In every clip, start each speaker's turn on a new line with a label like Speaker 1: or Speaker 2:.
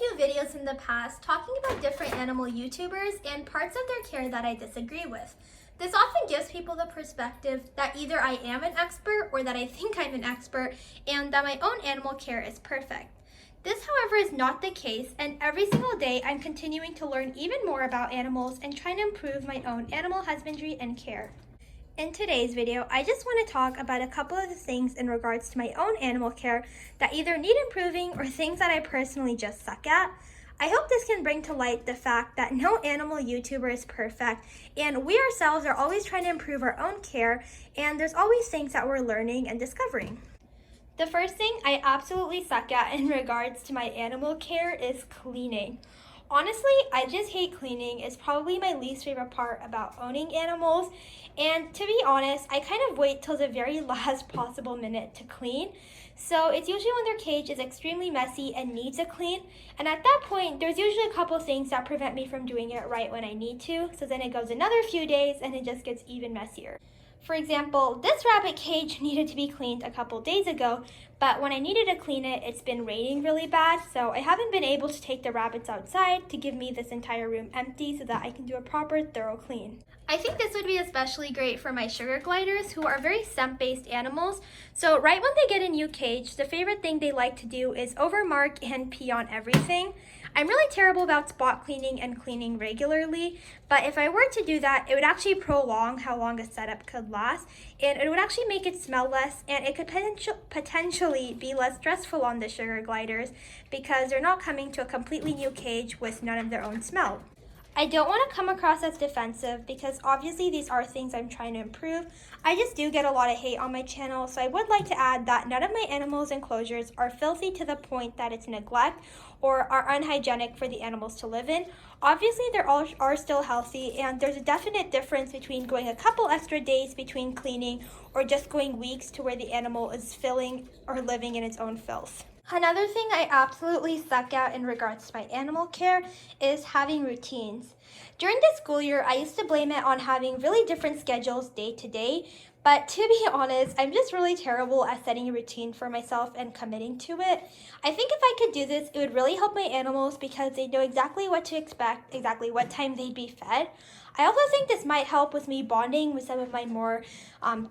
Speaker 1: few videos in the past talking about different animal YouTubers and parts of their care that I disagree with. This often gives people the perspective that either I am an expert or that I think I'm an expert and that my own animal care is perfect. This, however, is not the case, and every single day I'm continuing to learn even more about animals and trying to improve my own animal husbandry and care. In today's video, I just want to talk about a couple of the things in regards to my own animal care that either need improving or things that I personally just suck at. I hope this can bring to light the fact that no animal YouTuber is perfect, and we ourselves are always trying to improve our own care, and there's always things that we're learning and discovering. The first thing I absolutely suck at in regards to my animal care is cleaning. Honestly, I just hate cleaning. It's probably my least favorite part about owning animals. And to be honest, I kind of wait till the very last possible minute to clean. So it's usually when their cage is extremely messy and needs a clean. And at that point, there's usually a couple things that prevent me from doing it right when I need to. So then it goes another few days and it just gets even messier. For example, this rabbit cage needed to be cleaned a couple days ago, but when I needed to clean it, it's been raining really bad, so I haven't been able to take the rabbits outside to give me this entire room empty so that I can do a proper, thorough clean. I think this would be especially great for my sugar gliders, who are very scent-based animals. So right when they get a new cage, the favorite thing they like to do is overmark and pee on everything. I'm really terrible about spot cleaning and cleaning regularly, but if I were to do that, it would actually prolong how long a setup could last, and it would actually make it smell less, and it could potentially be less stressful on the sugar gliders because they're not coming to a completely new cage with none of their own smell. I don't want to come across as defensive because obviously these are things I'm trying to improve. I just do get a lot of hate on my channel, so I would like to add that none of my animals' enclosures are filthy to the point that it's neglect or are unhygienic for the animals to live in. Obviously, they all are still healthy, and there's a definite difference between going a couple extra days between cleaning or just going weeks to where the animal is filling or living in its own filth. Another thing I absolutely suck at in regards to my animal care is having routines. During the school year, I used to blame it on having really different schedules day to day, but to be honest, I'm just really terrible at setting a routine for myself and committing to it. I think if I could do this, it would really help my animals because they know exactly what to expect, exactly what time they'd be fed. I also think this might help with me bonding with some of my more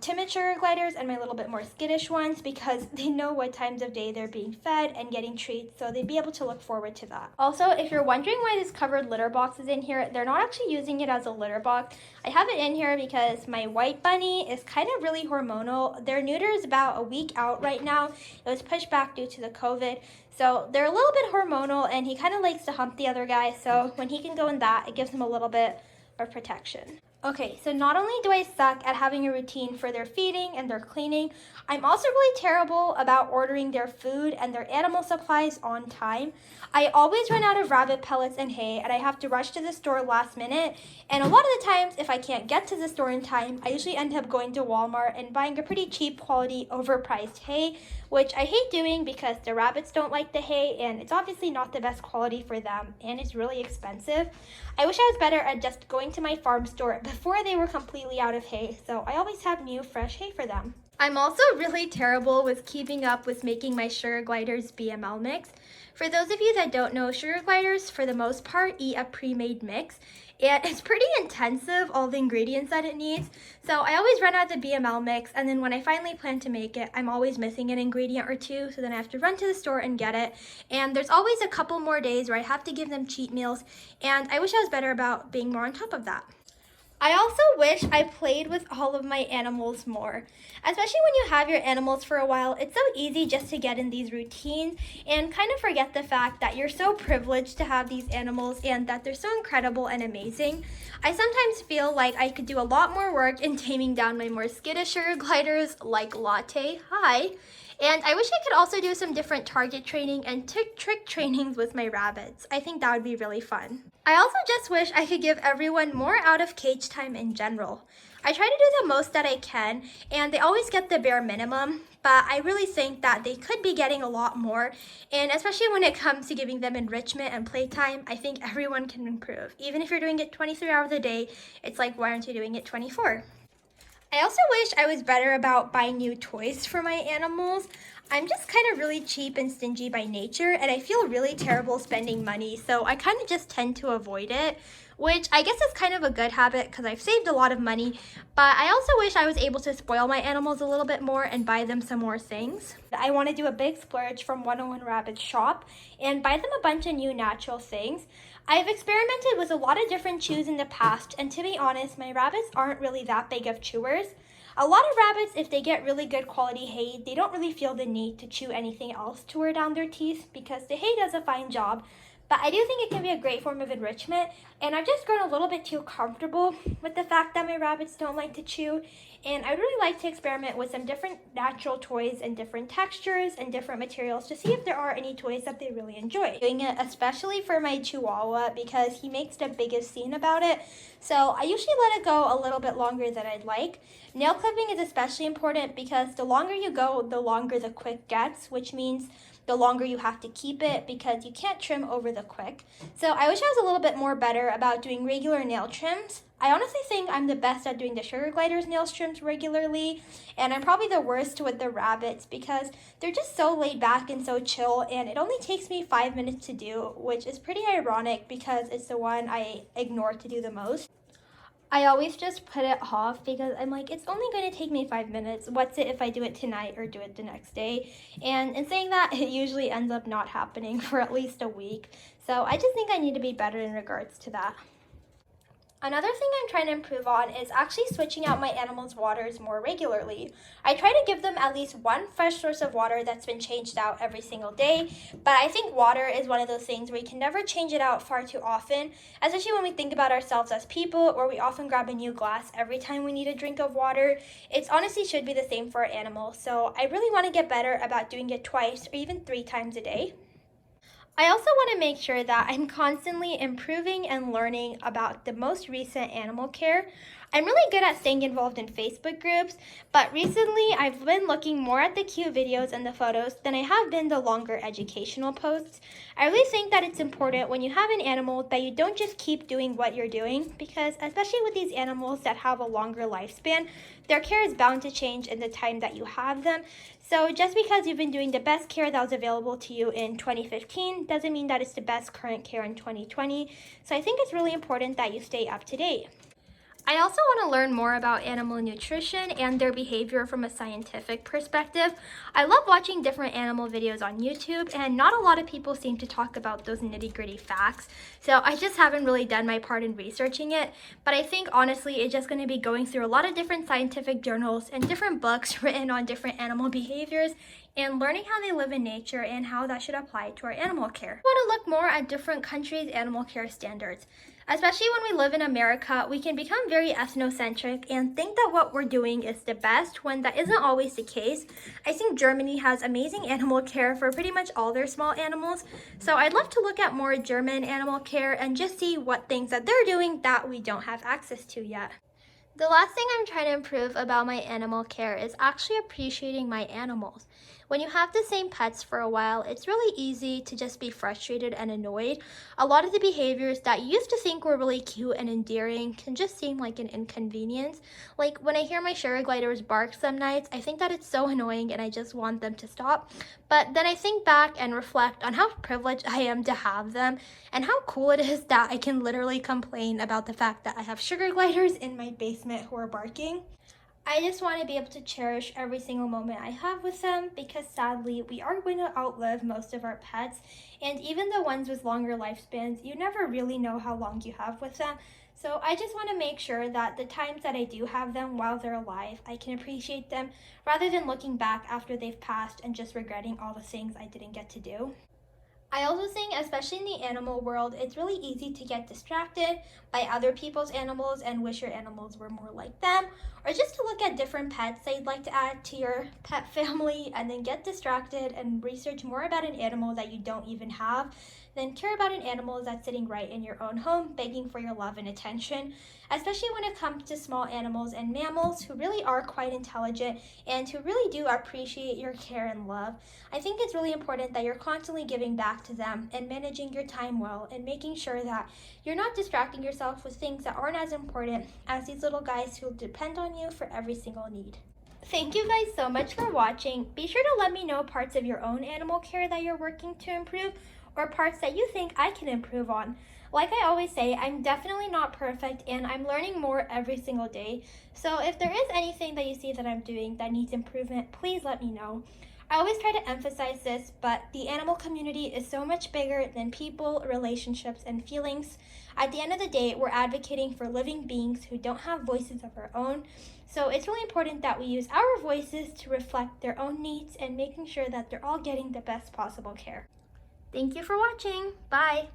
Speaker 1: timid sugar gliders and my little bit more skittish ones because they know what times of day they're being fed and getting treats, so they'd be able to look forward to that. Also, if you're wondering why this covered litter box is in here, they're not actually using it as a litter box. I have it in here because my white bunny is kind of really hormonal. Their neuter is about a week out right now. It was pushed back due to the COVID. So they're a little bit hormonal and he kind of likes to hump the other guy. So when he can go in that, it gives him a little bit of protection. Okay, so not only do I suck at having a routine for their feeding and their cleaning, I'm also really terrible about ordering their food and their animal supplies on time. I always run out of rabbit pellets and hay and I have to rush to the store last minute. And a lot of the times, if I can't get to the store in time, I usually end up going to Walmart and buying a pretty cheap quality overpriced hay, which I hate doing because the rabbits don't like the hay and it's obviously not the best quality for them and it's really expensive. I wish I was better at just going to my farm store before they were completely out of hay, so I always have new fresh hay for them. I'm also really terrible with keeping up with making my sugar gliders BML mix. For those of you that don't know, sugar gliders for the most part eat a pre-made mix, and it's pretty intensive, all the ingredients that it needs. So I always run out the BML mix, and then when I finally plan to make it, I'm always missing an ingredient or two, so then I have to run to the store and get it. And there's always a couple more days where I have to give them cheat meals, and I wish I was better about being more on top of that. I also wish I played with all of my animals more. Especially when you have your animals for a while, it's so easy just to get in these routines and kind of forget the fact that you're so privileged to have these animals and that they're so incredible and amazing. I sometimes feel like I could do a lot more work in taming down my more skittish sugar gliders like Latte, hi. And I wish I could also do some different target training and trick trainings with my rabbits. I think that would be really fun. I also just wish I could give everyone more out of cage time in general. I try to do the most that I can, and they always get the bare minimum, but I really think that they could be getting a lot more, and especially when it comes to giving them enrichment and playtime, I think everyone can improve. Even if you're doing it 23 hours a day, it's like, why aren't you doing it 24? I also wish I was better about buying new toys for my animals. I'm just kind of really cheap and stingy by nature, and I feel really terrible spending money, so I kind of just tend to avoid it, which I guess is kind of a good habit because I've saved a lot of money, but I also wish I was able to spoil my animals a little bit more and buy them some more things. I want to do a big splurge from 101 Rabbit's shop and buy them a bunch of new natural things. I've experimented with a lot of different chews in the past, and to be honest, my rabbits aren't really that big of chewers. A lot of rabbits, if they get really good quality hay, they don't really feel the need to chew anything else to wear down their teeth because the hay does a fine job. But I do think it can be a great form of enrichment, and I've just grown a little bit too comfortable with the fact that my rabbits don't like to chew, and I'd really like to experiment with some different natural toys and different textures and different materials to see if there are any toys that they really enjoy. Doing it especially for my Chihuahua because he makes the biggest scene about it, so I usually let it go a little bit longer than I'd like. Nail clipping is especially important because the longer you go, the longer the quick gets, which means the longer you have to keep it because you can't trim over the quick. So I wish I was a little bit more better about doing regular nail trims. I honestly think I'm the best at doing the sugar gliders nail trims regularly, and I'm probably the worst with the rabbits because they're just so laid back and so chill, and it only takes me 5 minutes to do, which is pretty ironic because it's the one I ignore to do the most. I always just put it off because I'm like, it's only going to take me 5 minutes. What's it if I do it tonight or do it the next day? And in saying that, it usually ends up not happening for at least a week. So I just think I need to be better in regards to that. Another thing I'm trying to improve on is actually switching out my animals' waters more regularly. I try to give them at least one fresh source of water that's been changed out every single day, but I think water is one of those things where you can never change it out far too often, especially when we think about ourselves as people, where we often grab a new glass every time we need a drink of water. It honestly should be the same for our animals, so I really want to get better about doing it twice or even 3 times a day. I also want to make sure that I'm constantly improving and learning about the most recent animal care. I'm really good at staying involved in Facebook groups, but recently I've been looking more at the cute videos and the photos than I have been the longer educational posts. I really think that it's important when you have an animal that you don't just keep doing what you're doing, because especially with these animals that have a longer lifespan, their care is bound to change in the time that you have them. So just because you've been doing the best care that was available to you in 2015 doesn't mean that it's the best current care in 2020. So I think it's really important that you stay up to date. I also want to learn more about animal nutrition and their behavior from a scientific perspective. I love watching different animal videos on YouTube, and not a lot of people seem to talk about those nitty-gritty facts. So I just haven't really done my part in researching it, but I think honestly it's just going to be going through a lot of different scientific journals and different books written on different animal behaviors and learning how they live in nature and how that should apply to our animal care. I want to look more at different countries' animal care standards. Especially when we live in America, we can become very ethnocentric and think that what we're doing is the best when that isn't always the case. I think Germany has amazing animal care for pretty much all their small animals, so I'd love to look at more German animal care and just see what things that they're doing that we don't have access to yet. The last thing I'm trying to improve about my animal care is actually appreciating my animals. When you have the same pets for a while, it's really easy to just be frustrated and annoyed. A lot of the behaviors that you used to think were really cute and endearing can just seem like an inconvenience. Like when I hear my sugar gliders bark some nights, I think that it's so annoying and I just want them to stop. But then I think back and reflect on how privileged I am to have them and how cool it is that I can literally complain about the fact that I have sugar gliders in my basement who are barking. I just want to be able to cherish every single moment I have with them because sadly we are going to outlive most of our pets, and even the ones with longer lifespans, you never really know how long you have with them. So I just want to make sure that the times that I do have them while they're alive, I can appreciate them rather than looking back after they've passed and just regretting all the things I didn't get to do. I also think, especially in the animal world, it's really easy to get distracted by other people's animals and wish your animals were more like them, or just to look at different pets that you'd like to add to your pet family and then get distracted and research more about an animal that you don't even have, then care about an animal that's sitting right in your own home, begging for your love and attention, especially when it comes to small animals and mammals who really are quite intelligent and who really do appreciate your care and love. I think it's really important that you're constantly giving back to them and managing your time well and making sure that you're not distracting yourself with things that aren't as important as these little guys who depend on you for every single need. Thank you guys so much for watching. Be sure to let me know parts of your own animal care that you're working to improve or parts that you think I can improve on. Like I always say, I'm definitely not perfect and I'm learning more every single day. So if there is anything that you see that I'm doing that needs improvement, please let me know. I always try to emphasize this, but the animal community is so much bigger than people, relationships, and feelings. At the end of the day, we're advocating for living beings who don't have voices of our own. So it's really important that we use our voices to reflect their own needs and making sure that they're all getting the best possible care. Thank you for watching. Bye.